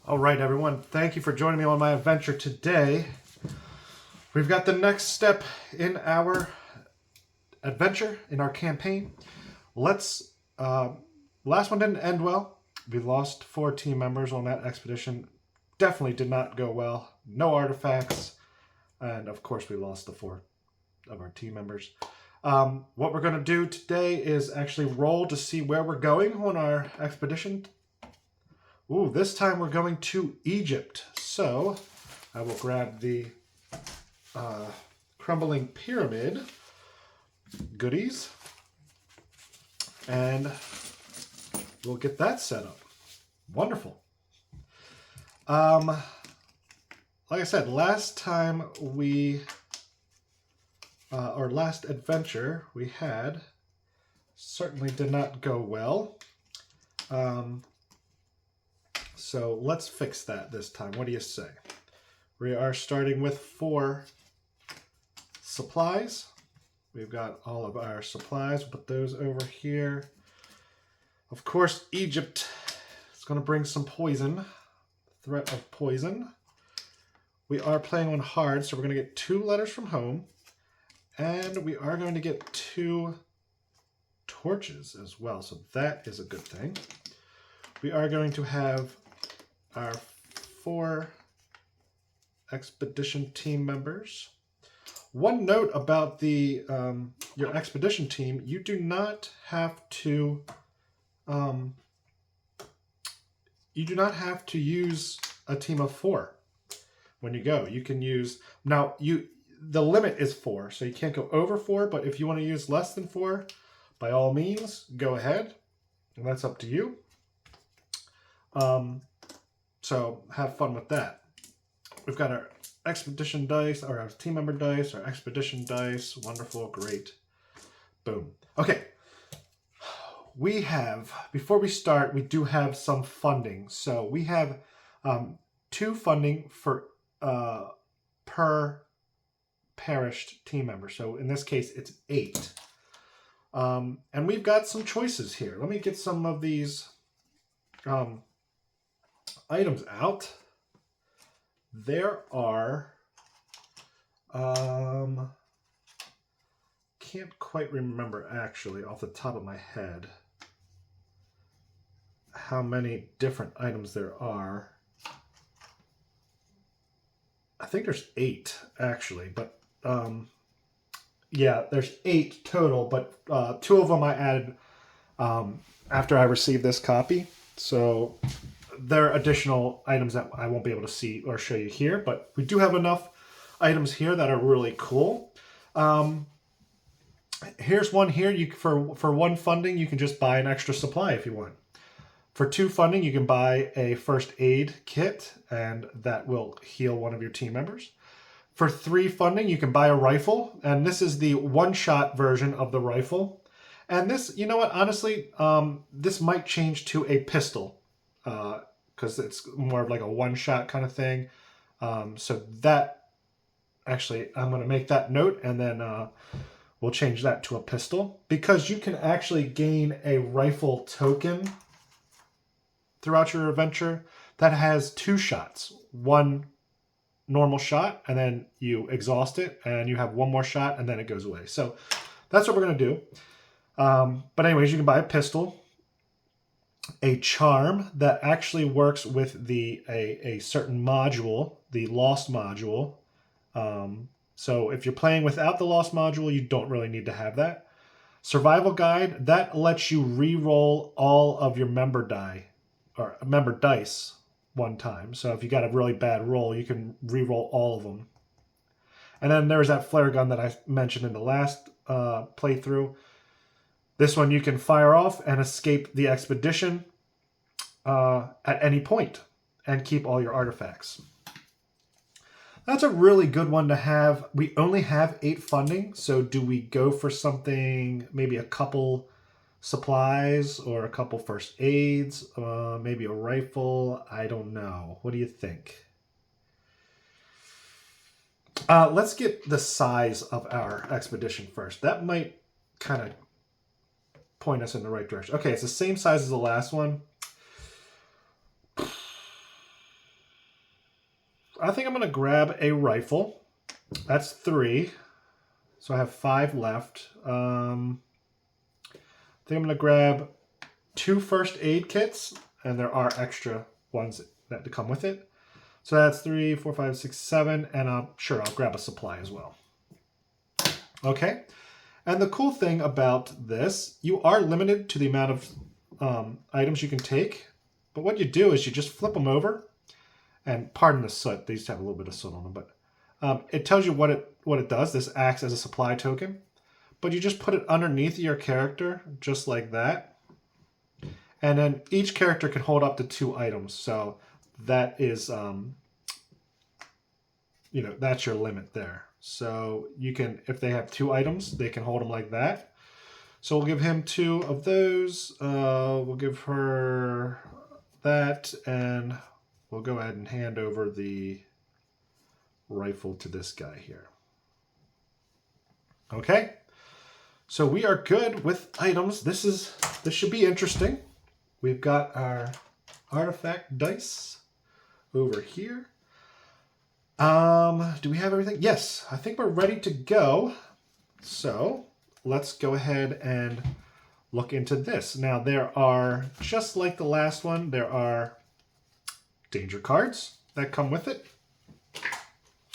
All right, everyone. Thank you for joining me on my adventure today. We've got the next step in our adventure, in our campaign. Last one didn't end well. We lost 4 team members on that expedition. Definitely did not go well. No artifacts. And of course, we lost the 4 of our team members. What we're going to do today is actually roll to see where we're going on our expedition. Ooh, this time we're going to Egypt. So I will grab the crumbling pyramid goodies and we'll get that set up. Wonderful. Like I said, last time our last adventure we had certainly did not go well. So let's fix that this time. What do you say? We are starting with 4 supplies. We've got all of our supplies. We'll put those over here. Of course, Egypt is going to bring some poison. Threat of poison. We are playing on hard, so we're going to get 2 letters from home. And we are going to get 2 torches as well. So that is a good thing. We are going to have our 4 expedition team members. One note about the your expedition team: you do not have to use a team of 4 when you go. You can use the limit is 4, so you can't go over 4. But if you want to use less than 4, by all means, go ahead, and that's up to you. So have fun with that. We've got our expedition dice, or our team member dice, our expedition dice. Wonderful, great. Boom. Okay. We have, before we start, we do have some funding. So we have 2 funding for per perished team member. So in this case, it's 8. And we've got some choices here. Let me get some of these items out. There are can't quite remember actually off the top of my head how many different items there are. I think there's 8 actually, but yeah, there's 8 total, but 2 of them I added after I received this copy. So there are additional items that I won't be able to see or show you here, but we do have enough items here that are really cool. Here's one here. For 1 funding, you can just buy an extra supply if you want. For 2 funding, you can buy a first aid kit, and that will heal one of your team members. For 3 funding, you can buy a rifle, and this is the one-shot version of the rifle. And this, you know what, honestly, this might change to a pistol, because it's more of like a one-shot kind of thing. So that, actually, I'm going to make that note, and then we'll change that to a pistol. Because you can actually gain a rifle token throughout your adventure that has 2 shots. 1 normal shot, and then you exhaust it, and you have 1 more shot, and then it goes away. So that's what we're going to do. But anyways, you can buy a pistol, a charm that actually works with a certain module, the Lost module. So if you're playing without the Lost module, you don't really need to have that. Survival guide, that lets you re-roll all of your member dice 1 time. So if you got a really bad roll, you can re-roll all of them. And then there's that flare gun that I mentioned in the last playthrough. This one you can fire off and escape the expedition at any point and keep all your artifacts. That's a really good one to have. We only have 8 funding, so do we go for something, maybe a couple supplies or a couple first aids, maybe a rifle? I don't know. What do you think? Let's get the size of our expedition first. That might kind of point us in the right direction. Okay, it's the same size as the last one. I think I'm going to grab a rifle. That's 3. So I have 5 left. I think I'm going to grab 2 first aid kits, and there are extra ones that come with it. So that's 3, 4, 5, 6, 7, and I'll grab a supply as well. Okay, and the cool thing about this, you are limited to the amount of items you can take, but what you do is you just flip them over, and pardon the soot, they used to have a little bit of soot on them, but it tells you what it does. This acts as a supply token, but you just put it underneath your character, just like that, and then each character can hold up to 2 items, so that is, that's your limit there. So you can, if they have 2 items, they can hold them like that. So we'll give him 2 of those. We'll give her that, and we'll go ahead and hand over the rifle to this guy here. Okay, so we are good with items. This should be interesting. We've got our artifact dice over here. Do we have everything? Yes, I think we're ready to go. So let's go ahead and look into this. Now there are, just like the last one, there are danger cards that come with it.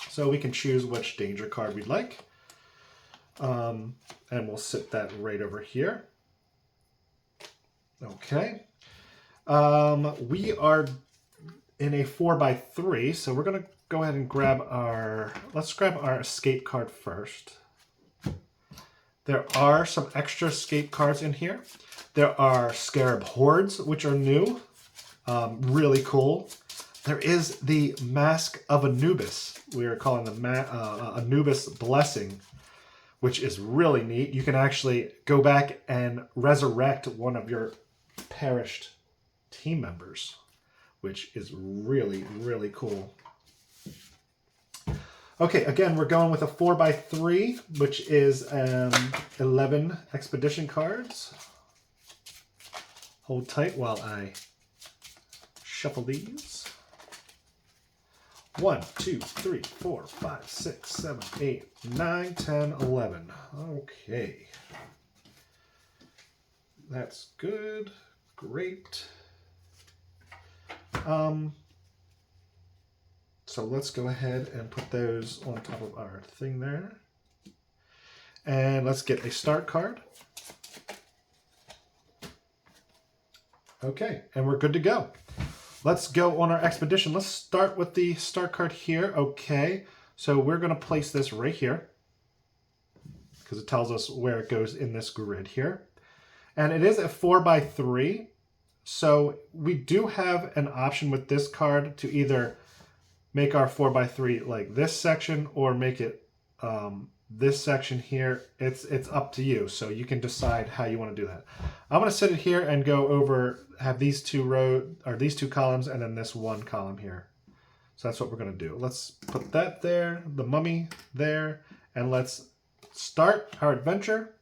So we can choose which danger card we'd like. And we'll sit that right over here. Okay. We are in a 4x3, so we're going to go ahead and grab let's grab our escape card first. There are some extra escape cards in here. There are Scarab Hordes, which are new. Really cool. There is the Mask of Anubis. We are calling the Anubis Blessing, which is really neat. You can actually go back and resurrect one of your perished team members, which is really, really cool. Okay, again, we're going with a 4x3, which is 11 expedition cards. Hold tight while I shuffle these. 1, 2, 3, 4, 5, 6, 7, 8, 9, 10, 11. Okay. That's good. Great. So let's go ahead and put those on top of our thing there. And let's get a start card. Okay, and we're good to go. Let's go on our expedition. Let's start with the start card here. Okay, so we're going to place this right here because it tells us where it goes in this grid here. And it is a 4x3. So we do have an option with this card to either make our 4x3 like this section or make it this section here. It's up to you. So you can decide how you want to do that. I'm going to set it here and go over, have these 2 these 2 columns and then this 1 column here. So that's what we're going to do. Let's put that there, the mummy there, and let's start our adventure.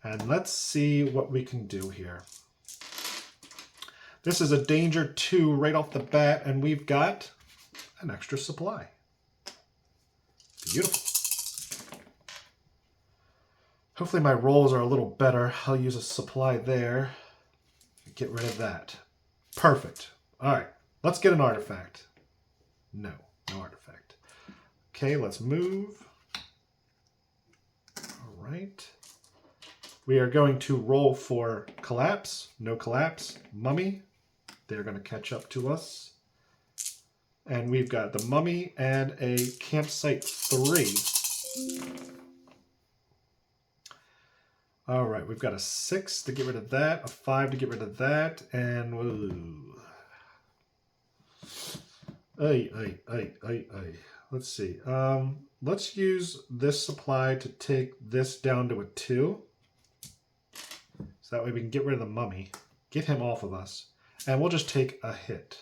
And let's see what we can do here. This is a danger 2 right off the bat, and we've got an extra supply. Beautiful. Hopefully my rolls are a little better. I'll use a supply there. Get rid of that. Perfect. All right, let's get an artifact. No artifact. Okay, let's move. All right. We are going to roll for collapse. No collapse. Mummy. They're going to catch up to us. And we've got the mummy and a campsite 3. All right, we've got a 6 to get rid of that, a 5 to get rid of that, and whoa. Let's see. Let's use this supply to take this down to a 2. So that way we can get rid of the mummy, get him off of us, and we'll just take a hit.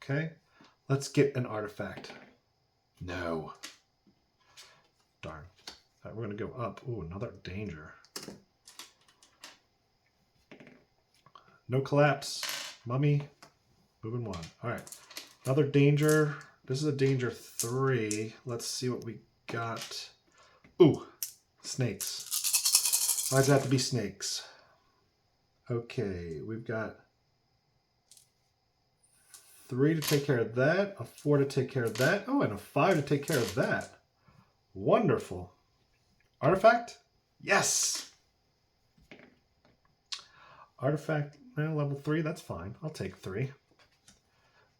Okay, let's get an artifact. No. Darn. All right, we're going to go up. Ooh, another danger. No collapse. Mummy, Moving 1. All right. Another danger. This is a danger 3. Let's see what we got. Ooh, snakes. Why does it have to be snakes? Okay, we've got 3 to take care of that, a 4 to take care of that. Oh, and a 5 to take care of that. Wonderful. Artifact? Yes! Artifact, well, level 3, that's fine. I'll take 3.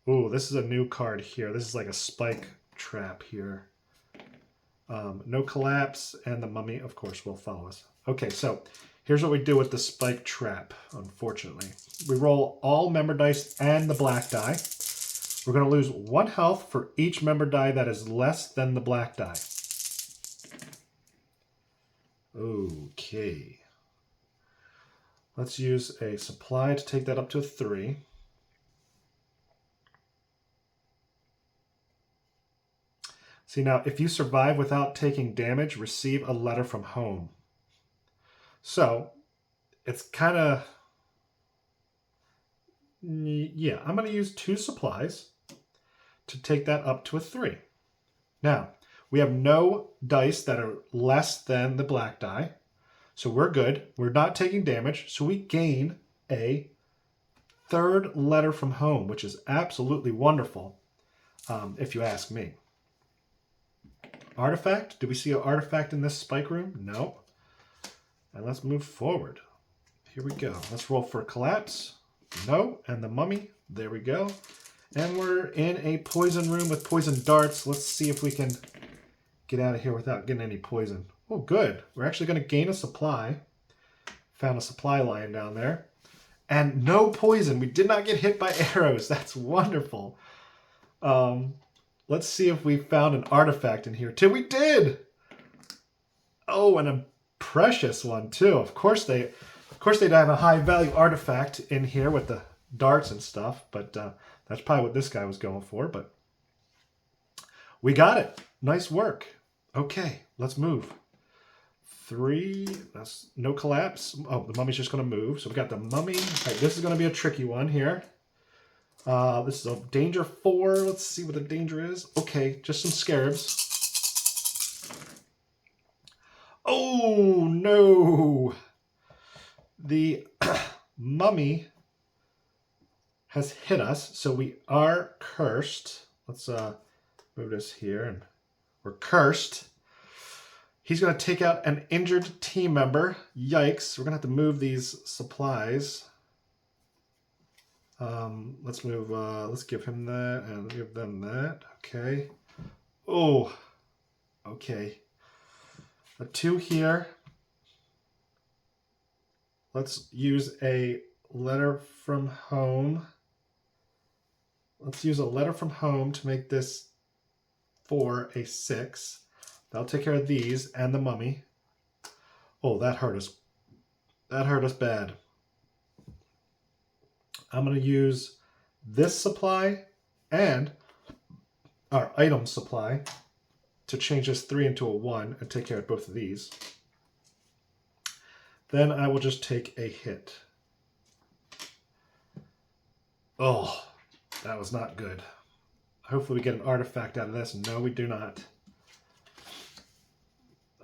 Ooh, this is a new card here. This is like a spike trap here. No collapse, and the mummy, of course, will follow us. Okay, so here's what we do with the spike trap, unfortunately. We roll all member dice and the black die. We're going to lose 1 health for each member die that is less than the black die. Okay. Let's use a supply to take that up to a 3. See, now, if you survive without taking damage, receive a letter from home. So, it's kind of... Yeah, I'm going to use 2 supplies to take that up to a 3. Now, we have no dice that are less than the black die. So we're good. We're not taking damage. So we gain a 3rd letter from home, which is absolutely wonderful, if you ask me. Artifact? Do we see an artifact in this spike room? No. And let's move forward. Here we go. Let's roll for collapse. No. And the mummy. There we go. And we're in a poison room with poison darts. Let's see if we can get out of here without getting any poison. Oh, good. We're actually going to gain a supply. Found a supply lying down there. And no poison. We did not get hit by arrows. That's wonderful. Let's see if we found an artifact in here too. We did! Oh, and a precious one too. Of course they'd have a high value artifact in here with the darts and stuff, but that's probably what this guy was going for, but we got it. Nice work. Okay, let's move. 3, that's no collapse. Oh, the mummy's just going to move. So we got the mummy. All right, this is going to be a tricky one here. This is a danger 4. Let's see what the danger is. Okay, just some scarabs. Oh, no. The mummy has hit us, so we are cursed. Let's move this here, and we're cursed. He's going to take out an injured team member. Yikes. We're going to have to move these supplies. Let's move, let's give him that and give them that. Okay. Oh, okay. A 2 here. Let's use a letter from home. Let's use a letter from home to make this 4 a 6. That'll take care of these and the mummy. Oh, that hurt us. That hurt us bad. I'm going to use this supply and our item supply to change this 3 into a 1 and take care of both of these. Then I will just take a hit. Oh, that was not good. Hopefully we get an artifact out of this. No, we do not.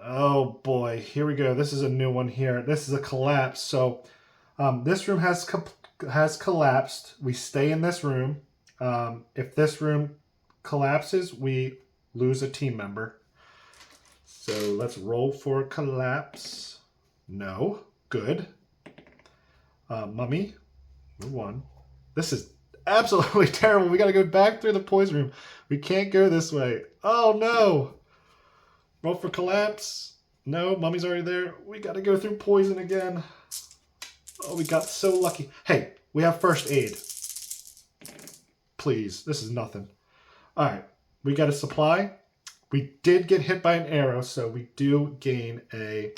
Oh boy, here we go. This is a new one here. This is a collapse. So this room has collapsed. We stay in this room. If this room collapses, we lose a team member. So let's roll for collapse. No. Good. Mummy. 1. This is absolutely terrible. We got to go back through the poison room. We can't go this way. Oh no. Roll for collapse. No, mummy's already there. We got to go through poison again. Oh, we got so lucky. Hey, we have first aid. Please, this is nothing. All right, we got a supply. We did get hit by an arrow, so we do gain a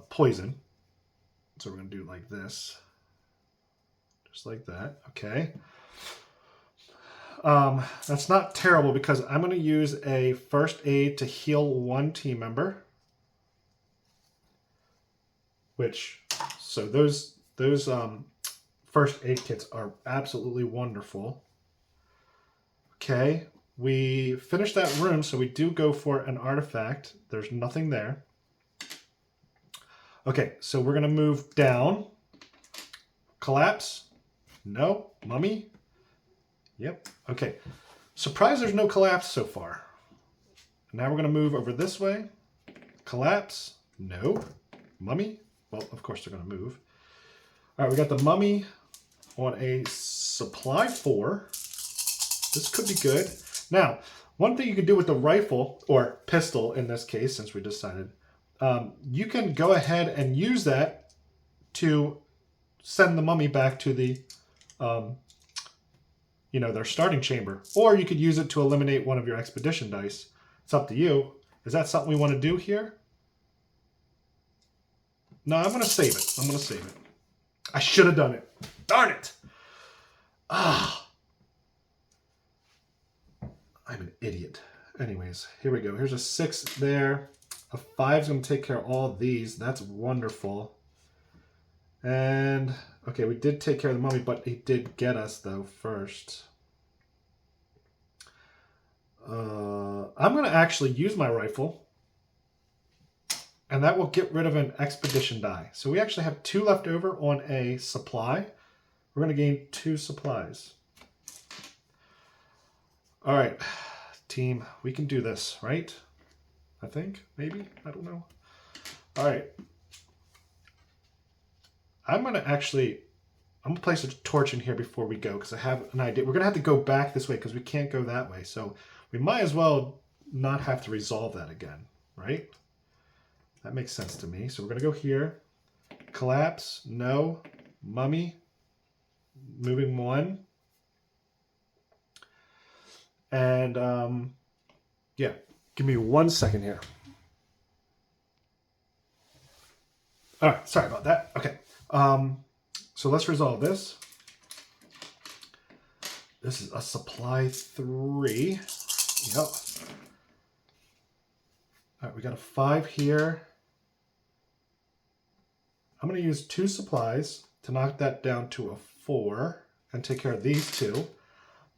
poison. So we're going to do it like this. Just like that. Okay. That's not terrible because I'm going to use a first aid to heal 1 team member. So those first aid kits are absolutely wonderful. Okay, we finished that room, so we do go for an artifact. There's nothing there. Okay, so we're going to move down. Collapse? No. Mummy? Yep. Okay. Surprised there's no collapse so far. Now we're going to move over this way. Collapse? No. Mummy? Well, of course they're going to move. All right, we got the mummy on a supply 4. This could be good. Now, one thing you can do with the rifle, or pistol in this case, since we decided, you can go ahead and use that to send the mummy back to the, their starting chamber. Or you could use it to eliminate one of your expedition dice. It's up to you. Is that something we want to do here? No, I'm going to save it. I'm going to save it. I should have done it. Darn it. Ah. I'm an idiot. Anyways, here we go. Here's a 6 there. A 5's going to take care of all of these. That's wonderful. And, okay, we did take care of the mummy, but he did get us, though, first. I'm going to actually use my rifle. And that will get rid of an expedition die. So we actually have 2 left over on a supply. We're going to gain 2 supplies. All right, team, we can do this, right? I think, maybe, I don't know. All right. I'm going to place a torch in here before we go because I have an idea. We're going to have to go back this way because we can't go that way. So we might as well not have to resolve that again, right? That makes sense to me. So we're going to go here. Collapse, no. Mummy, moving 1. And, yeah, give me 1 second here. All right, sorry about that. Okay, so let's resolve this. This is a supply 3. Yep. All right, we got a 5 here. I'm going to use 2 supplies to knock that down to a 4 and take care of these 2.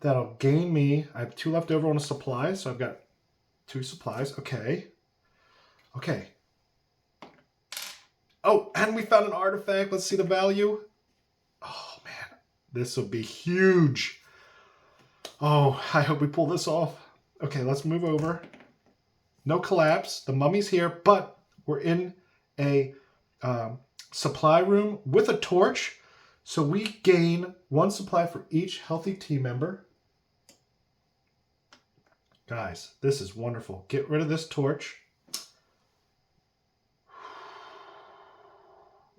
That'll gain me, I have 2 left over on a supply, so I've got 2 supplies. Okay. Okay. Oh, and we found an artifact. Let's see the value. Oh, man. This will be huge. Oh, I hope we pull this off. Okay, let's move over. No collapse. The mummy's here, but we're in a supply room with a torch. So we gain 1 supply for each healthy team member. Guys, this is wonderful. Get rid of this torch.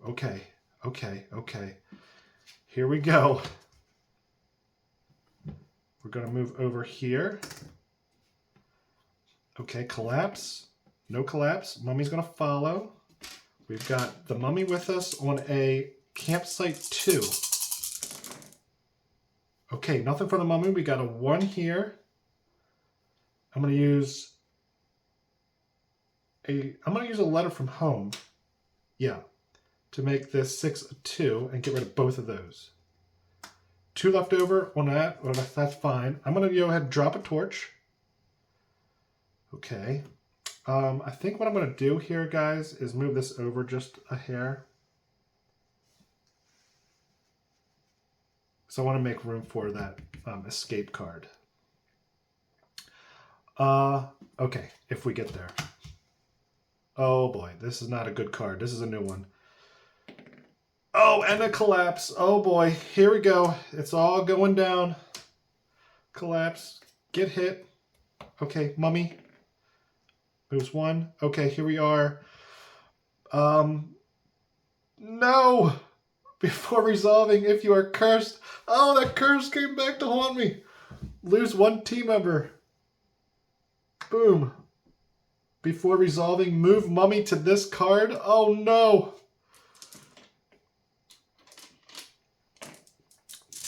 Okay, okay, okay. Here we go. We're going to move over here. Okay, collapse. No collapse. Mummy's going to follow. We've got the mummy with us on a campsite 2. Okay, nothing for the mummy. We got a 1 here. I'm going to use a letter from home. Yeah. To make this 6 a 2 and get rid of both of those. 2 left over on that. Well, that's fine. I'm going to go ahead and drop a torch. Okay. I think what I'm going to do here, guys, is move this over just a hair. So I want to make room for that escape card. Okay, if we get there. Oh boy, this is not a good card. This is a new one. Oh, and a collapse. Oh boy, here we go. It's all going down. Collapse. Get hit. Okay, mummy. Moves 1. Okay, here we are. No! Before resolving, if you are cursed. Oh, that curse came back to haunt me. Lose 1 team member. Boom. Before resolving, move mummy to this card. Oh no.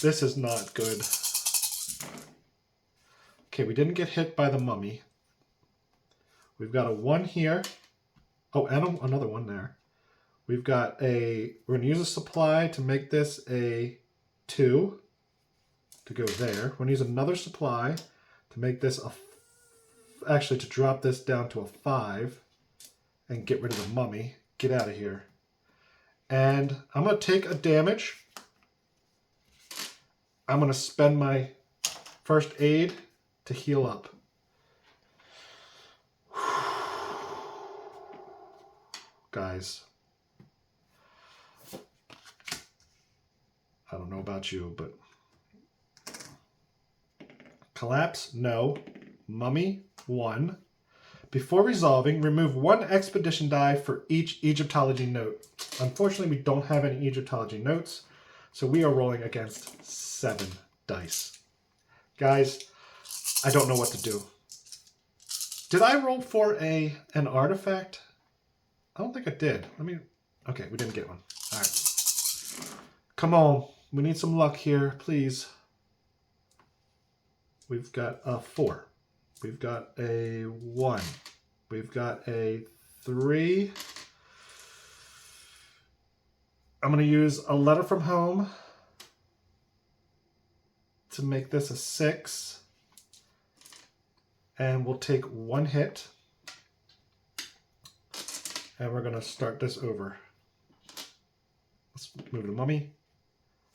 This is not good. Okay, we didn't get hit by the mummy. We've got a 1 here. Oh, and another 1 there. We've got we're going to use a supply to make this a 2 to go there. We're going to use another supply to make this actually to drop this down to a 5 and get rid of the mummy. Get out of here. And I'm going to take a damage. I'm going to spend my first aid to heal up. Guys, I don't know about you, but collapse, no. Mummy, 1. Before resolving, remove 1 expedition die for each Egyptology note. Unfortunately, we don't have any Egyptology notes, so we are rolling against 7 dice. Guys, I don't know what to do. Did I roll for an artifact? I don't think I did. Okay, we didn't get one. All right. Come on. We need some luck here, please. We've got a 4. We've got a 1. We've got a 3. I'm going to use a letter from home to make this a 6. And we'll take 1 hit. And we're going to start this over. Let's move the mummy.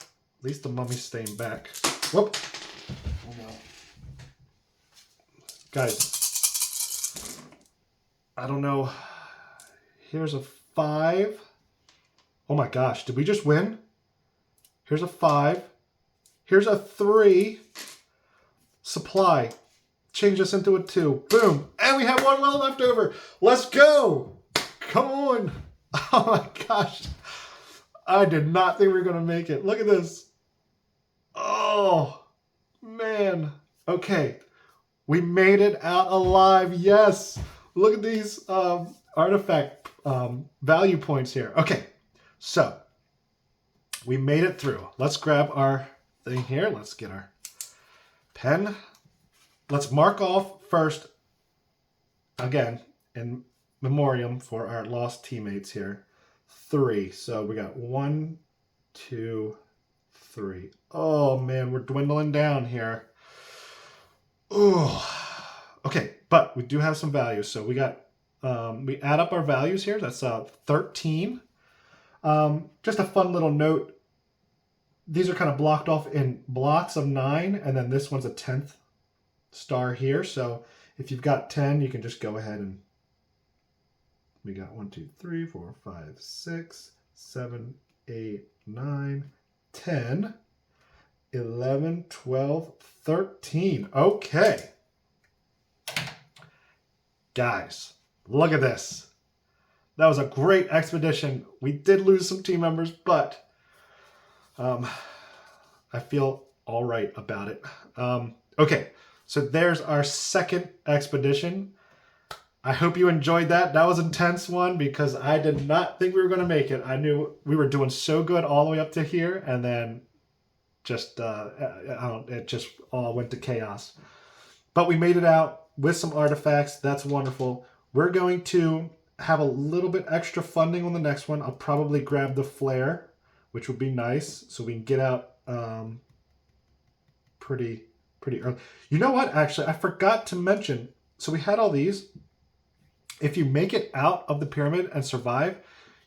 At least the mummy's staying back. Whoop! Oh no. Guys, I don't know. Here's a 5. Oh my gosh, did we just win? Here's a 5. Here's a 3. Supply. Change this into a 2. Boom. And we have 1 well left over. Let's go. Come on. Oh my gosh. I did not think we were going to make it. Look at this. Oh, man. Okay. We made it out alive. Yes. Look at these artifact value points here. Okay. So, we made it through. Let's grab our thing here. Let's get our pen. Let's mark off first, again, in memoriam for our lost teammates here. 3. So we got 1, 2, 3. Oh man, we're dwindling down here. Oh, okay, but we do have some values. So we got, we add up our values here. That's 13. Just a fun little note. These are kind of blocked off in blocks of 9, and then this one's a 10th star here. So if you've got 10, you can just go ahead and we got 1, 2, 3, 4, 5, 6, 7, 8, 9, 10, 11, 12, 13. Okay. Guys, look at this. That was a great expedition. We did lose some team members, but I feel all right about it. Okay, so there's our second expedition. I hope you enjoyed that. That was an intense one because I did not think we were going to make it. I knew we were doing so good all the way up to here, and then just it just all went to chaos. But we made it out with some artifacts. That's wonderful. We're going to have a little bit extra funding on the next one. I'll probably grab the flare, which would be nice, so we can get out pretty early. You know what? Actually, I forgot to mention. So we had all these. If you make it out of the pyramid and survive,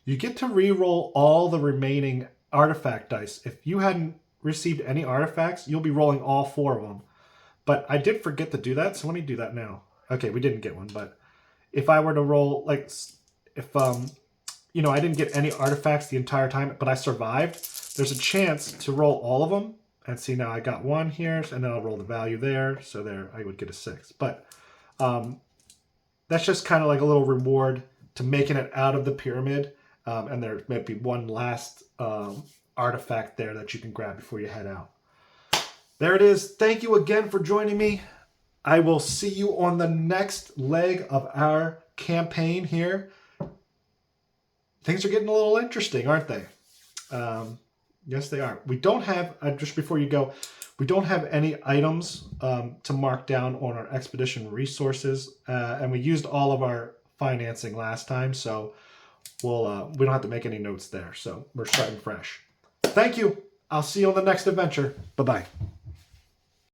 you get to re-roll all the remaining artifact dice. If you hadn't received any artifacts, you'll be rolling all 4 of them. But I did forget to do that, so let me do that now. Okay, we didn't get one, but if I were to roll, like, if, you know, I didn't get any artifacts the entire time, but I survived, there's a chance to roll all of them. And see, now I got 1 here, and then I'll roll the value there. So there, I would get a 6. But that's just kind of like a little reward to making it out of the pyramid. And there might be one last artifact there that you can grab before you head out. There it is. Thank you again for joining me. I will see you on the next leg of our campaign here. Things are getting a little interesting, aren't they? Yes, they are. We don't have, just before you go, we don't have any items to mark down on our expedition resources, and we used all of our financing last time, so we don't have to make any notes there. So we're starting fresh. Thank you. I'll see you on the next adventure. Bye-bye.